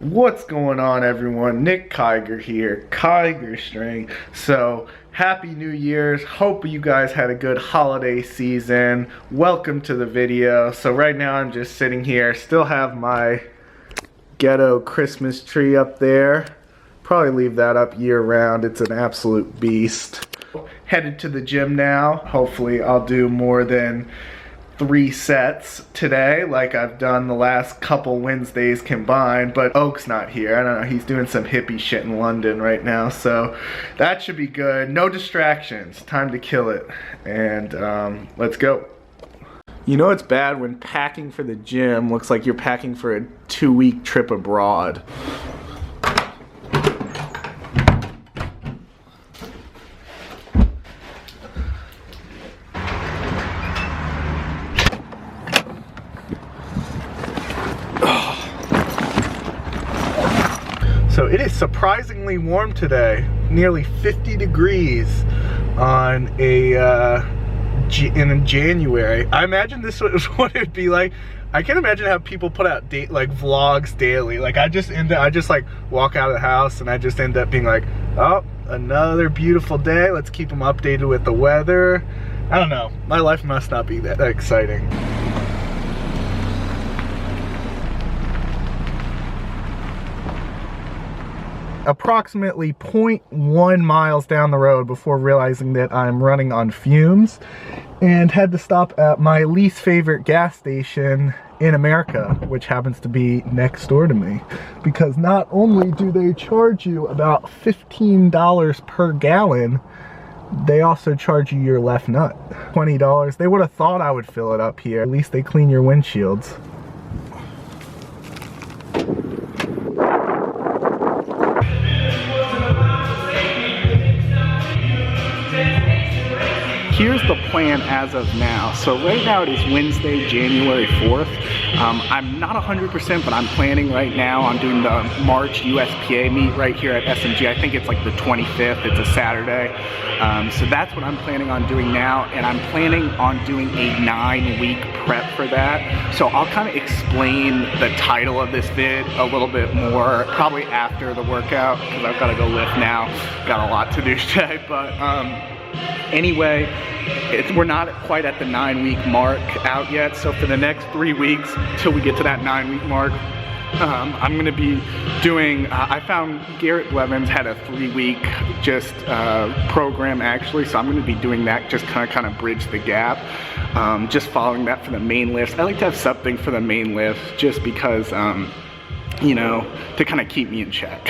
What's going on, everyone? Nick Kiger here, Kiger String. So, Happy New Year's. Hope you guys had a good holiday season. Welcome to the video. So right now I'm just sitting here, still have my ghetto Christmas tree up there. Probably leave that up year round. It's an absolute beast. Headed to the gym now. Hopefully I'll do more than 3 sets today, like I've done the last couple Wednesdays combined, but Oak's not here. I don't know, he's doing some hippie shit in London right now, so that should be good. No distractions, time to kill it, and let's go. You know it's bad when packing for the gym looks like you're packing for a 2-week trip abroad. So it is surprisingly warm today, nearly 50 degrees on in January. I imagine this was what it'd be like. I can't imagine how people put out vlogs daily. Like I just like walk out of the house and I just end up being like, oh, another beautiful day. Let's keep them updated with the weather. I don't know. My life must not be that exciting. Approximately 0.1 miles down the road before realizing that I'm running on fumes, and had to stop at my least favorite gas station in America, which happens to be next door to me, because not only do they charge you about $15 per gallon, they also charge you your left nut. $20. They would have thought I would fill it up here. At least they clean your windshields. Here's the plan as of now. So right now it is Wednesday, January 4th. I'm not 100%, but I'm planning right now on doing the March USPA meet right here at SMG. I think it's like the 25th, it's a Saturday. So that's what I'm planning on doing now, and I'm planning on doing a 9-week prep for that. So I'll kind of explain the title of this vid a little bit more, probably after the workout, because I've got to go lift now. Got a lot to do today, but anyway, we're not quite at the 9-week mark out yet, so for the next 3 weeks till we get to that 9-week mark, I'm going to be doing, I found Garrett Blevins had a 3-week program actually, so I'm going to be doing that, just kind of bridge the gap, just following that for the main lifts. I like to have something for the main lift just because, you know, to kind of keep me in check.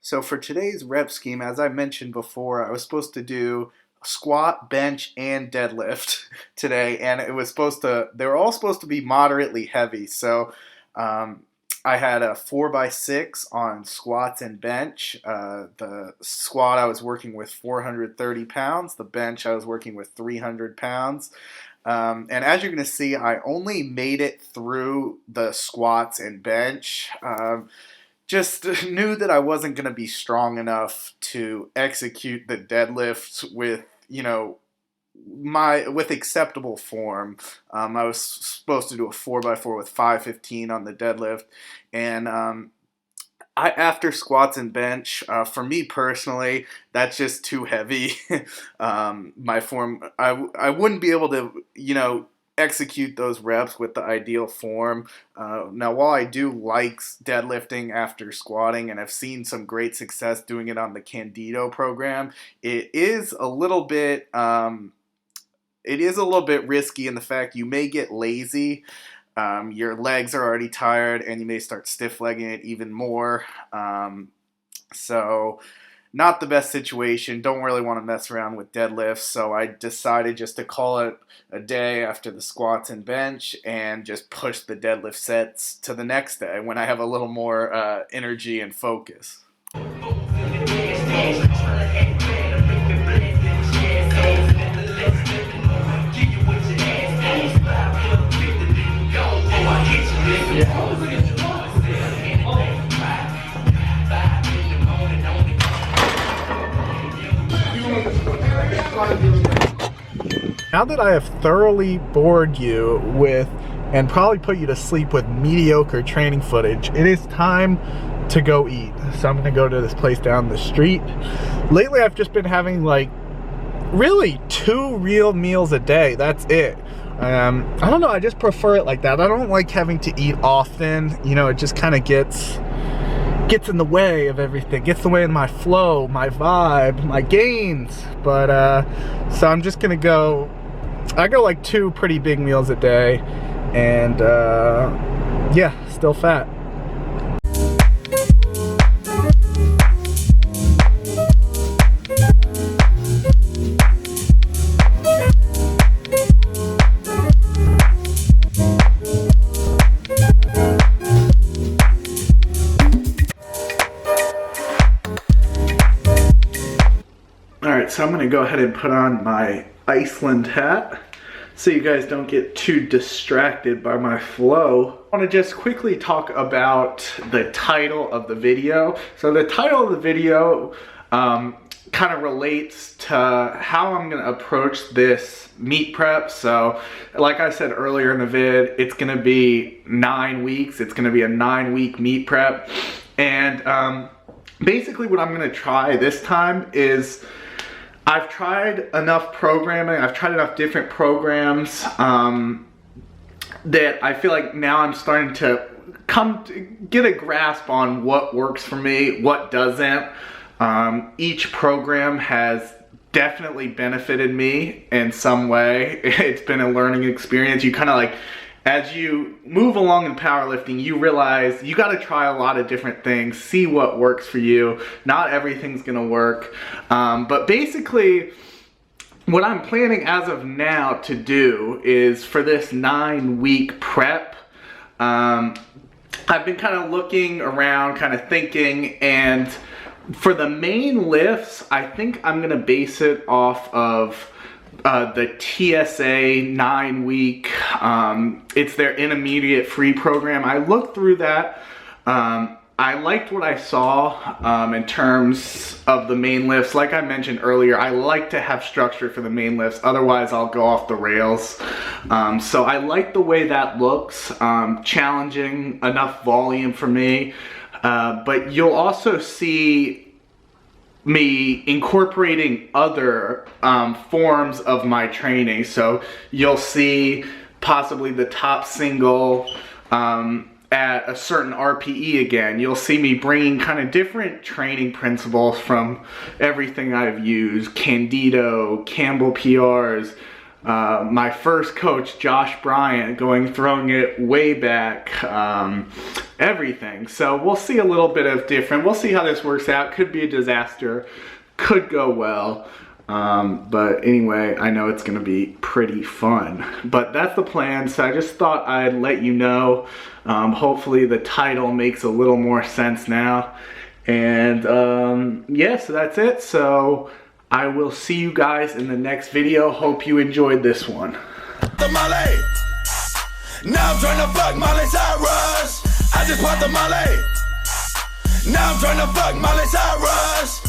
So for today's rep scheme, as I mentioned before, I was supposed to do squat, bench, and deadlift today, and it was they were all supposed to be moderately heavy. So I had a 4x6 on squats and bench. The squat I was working with 430 pounds. The bench I was working with 300 pounds. And as you're going to see, I only made it through the squats and bench. Just knew that I wasn't going to be strong enough to execute the deadlifts with, you know, with acceptable form. I was supposed to do a 4x4 with 515 on the deadlift, and after squats and bench, for me personally, that's just too heavy. My form, I wouldn't be able to, you know, execute those reps with the ideal form. Now, while I do like deadlifting after squatting, and I've seen some great success doing it on the Candido program, it is a little bit risky in the fact you may get lazy. Your legs are already tired, and you may start stiff legging it even more. So not the best situation. Don't really want to mess around with deadlifts, so I decided just to call it a day after the squats and bench and just push the deadlift sets to the next day when I have a little more energy and focus. Now that I have thoroughly bored you with and probably put you to sleep with mediocre training footage, it is time to go eat. So I'm gonna go to this place down the street. Lately I've just been having like really 2 real meals a day. That's it. I don't know, I just prefer it like that. I don't like having to eat often. You know, it just kind of gets in the way of everything, gets in the way of my flow, my vibe, my gains. But so I'm just gonna go, I go like 2 pretty big meals a day, and yeah, still fat. Alright, so I'm going to go ahead and put on my Iceland hat so you guys don't get too distracted by my flow. I want to just quickly talk about the title of the video. So the title of the video kind of relates to how I'm going to approach this meet prep. So like I said earlier in the vid, it's going to be 9 weeks. It's going to be a 9-week meet prep. And basically what I'm going to try this time is, I've tried enough programming, I've tried enough different programs that I feel like now I'm starting to get a grasp on what works for me, what doesn't. Each program has definitely benefited me in some way. It's been a learning experience. You kind of like, as you move along in powerlifting, you realize you got to try a lot of different things, see what works for you. Not everything's going to work. But basically, what I'm planning as of now to do is for this 9-week prep, I've been kind of looking around, kind of thinking, and for the main lifts, I think I'm going to base it off of the TSA 9-week, it's their intermediate free program. I looked through that. I liked what I saw in terms of the main lifts. Like I mentioned earlier, I like to have structure for the main lifts, otherwise I'll go off the rails. So I like the way that looks, challenging, enough volume for me. But you'll also see me incorporating other forms of my training. So you'll see possibly the top single at a certain RPE again. You'll see me bringing kind of different training principles from everything I've used. Candido, Campbell PRs, my first coach, Josh Bryant, throwing it way back, everything. So we'll see a little bit of different. We'll see how this works out. Could be a disaster, could go well. But anyway, I know it's gonna be pretty fun. But that's the plan, so I just thought I'd let you know. Hopefully the title makes a little more sense now. And yeah, so that's it. So I will see you guys in the next video. Hope you enjoyed this one. Molly. Now I'm trying to fuck Molly Cyrus. I just popped the Molly. Now I'm trying to fuck Molly Cyrus.